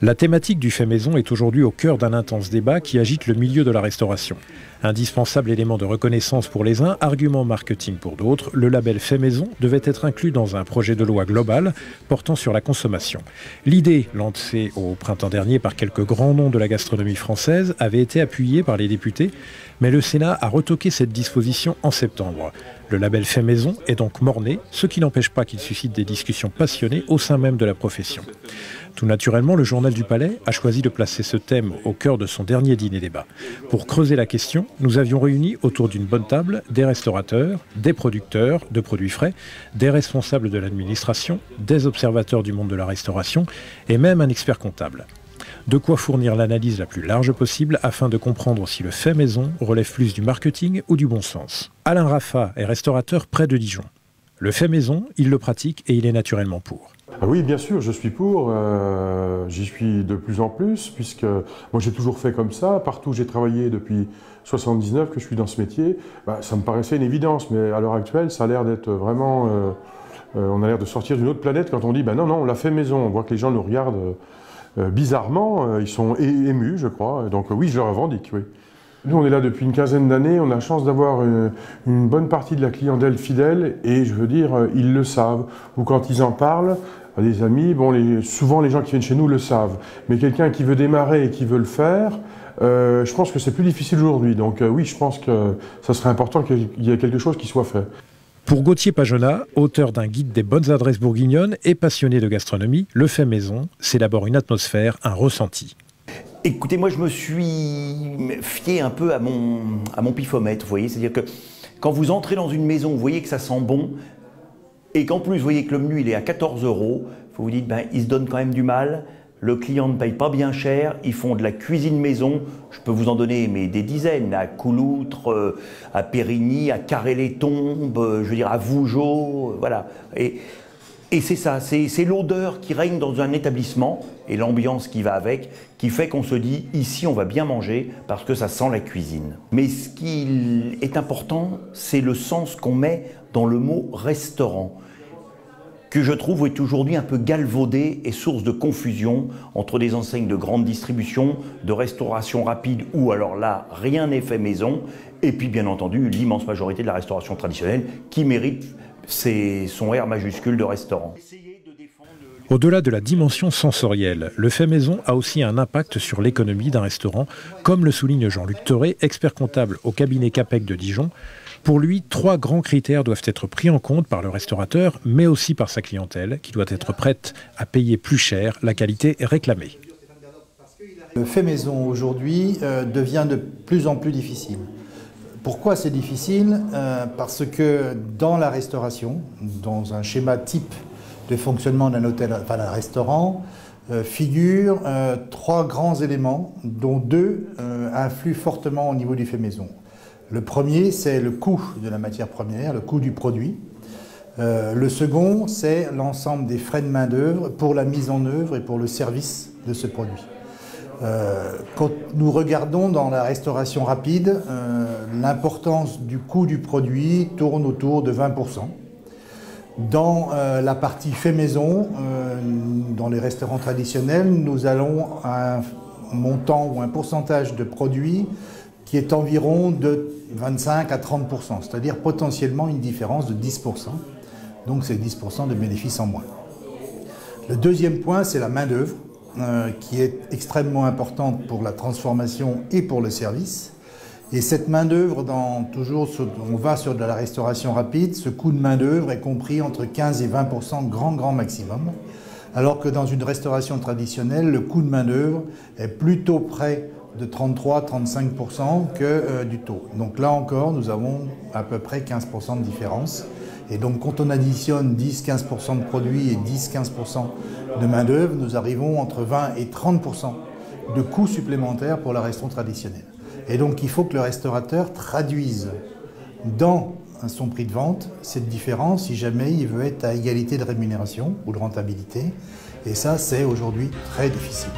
La thématique du fait maison est aujourd'hui au cœur d'un intense débat qui agite le milieu de la restauration. Indispensable élément de reconnaissance pour les uns, argument marketing pour d'autres, le label fait maison devait être inclus dans un projet de loi global portant sur la consommation. L'idée, lancée au printemps dernier par quelques grands noms de la gastronomie française, avait été appuyée par les députés, mais le Sénat a retoqué cette disposition en septembre. Le label fait maison est donc mort-né, ce qui n'empêche pas qu'il suscite des discussions passionnées au sein même de la profession. Tout naturellement, le Journal du Palais a choisi de placer ce thème au cœur de son dernier dîner-débat. Pour creuser la question, nous avions réuni autour d'une bonne table des restaurateurs, des producteurs de produits frais, des responsables de l'administration, des observateurs du monde de la restauration et même un expert comptable. De quoi fournir l'analyse la plus large possible afin de comprendre si le fait maison relève plus du marketing ou du bon sens. Alain Raffa est restaurateur près de Dijon. Le fait maison, il le pratique et il est naturellement pour. Oui, bien sûr, je suis pour. J'y suis de plus en plus, puisque moi j'ai toujours fait comme ça. Partout où j'ai travaillé depuis 79 que je suis dans ce métier, ça me paraissait une évidence. Mais à l'heure actuelle, ça a l'air d'être vraiment... on a l'air de sortir d'une autre planète quand on dit non, on l'a fait maison. On voit que les gens nous regardent bizarrement. Ils sont émus, je crois. Donc oui, je le revendique, oui. Nous, on est là depuis une quinzaine d'années, on a la chance d'avoir une bonne partie de la clientèle fidèle et je veux dire, ils le savent. Ou quand ils en parlent à des amis, souvent les gens qui viennent chez nous le savent. Mais quelqu'un qui veut démarrer et qui veut le faire, je pense que c'est plus difficile aujourd'hui. Donc oui, je pense que ça serait important qu'il y ait quelque chose qui soit fait. Pour Gauthier Pajonat, auteur d'un guide des bonnes adresses bourguignonnes et passionné de gastronomie, le fait maison, c'est d'abord une atmosphère, un ressenti. Écoutez, moi je me suis fié un peu à mon pifomètre, vous voyez, c'est-à-dire que quand vous entrez dans une maison, vous voyez que ça sent bon, et qu'en plus vous voyez que le menu il est à 14 €, vous vous dites, ils se donnent quand même du mal, le client ne paye pas bien cher, ils font de la cuisine maison, je peux vous en donner des dizaines, à Couloutre, à Périgny, à Carré-les-Tombes, je veux dire à Vougeot, voilà. Et c'est ça, c'est l'odeur qui règne dans un établissement et l'ambiance qui va avec, qui fait qu'on se dit, ici on va bien manger parce que ça sent la cuisine. Mais ce qui est important, c'est le sens qu'on met dans le mot restaurant, que je trouve est aujourd'hui un peu galvaudé et source de confusion entre des enseignes de grande distribution, de restauration rapide, où alors là, rien n'est fait maison, et puis bien entendu, l'immense majorité de la restauration traditionnelle qui mérite son R majuscule de restaurant. Au-delà de la dimension sensorielle, le fait maison a aussi un impact sur l'économie d'un restaurant, comme le souligne Jean-Luc Thoré, expert comptable au cabinet Capec de Dijon. Pour lui, 3 grands critères doivent être pris en compte par le restaurateur, mais aussi par sa clientèle, qui doit être prête à payer plus cher la qualité réclamée. Le fait maison aujourd'hui devient de plus en plus difficile. Pourquoi c'est difficile? Parce que dans la restauration, dans un schéma type de fonctionnement d'un hôtel, enfin d'un restaurant, figurent 3 grands éléments, dont 2 influent fortement au niveau du fait maison. Le premier, c'est le coût de la matière première, le coût du produit. Le second, c'est l'ensemble des frais de main-d'œuvre pour la mise en œuvre et pour le service de ce produit. Quand nous regardons dans la restauration rapide, l'importance du coût du produit tourne autour de 20%. Dans la partie fait maison, dans les restaurants traditionnels, nous allons à un montant ou un pourcentage de produits qui est environ de 25 à 30%, c'est-à-dire potentiellement une différence de 10%. Donc c'est 10% de bénéfices en moins. Le deuxième point, c'est la main-d'œuvre, qui est extrêmement importante pour la transformation et pour le service. Et cette main-d'œuvre, on va sur de la restauration rapide, ce coût de main-d'œuvre est compris entre 15 et 20% grand maximum, alors que dans une restauration traditionnelle, le coût de main-d'œuvre est plutôt près de 33-35% que du taux. Donc là encore, nous avons à peu près 15% de différence. Et donc quand on additionne 10-15% de produits et 10-15% de main-d'œuvre, nous arrivons entre 20 et 30% de coûts supplémentaires pour la restauration traditionnelle. Et donc il faut que le restaurateur traduise dans son prix de vente cette différence si jamais il veut être à égalité de rémunération ou de rentabilité. Et ça, c'est aujourd'hui très difficile.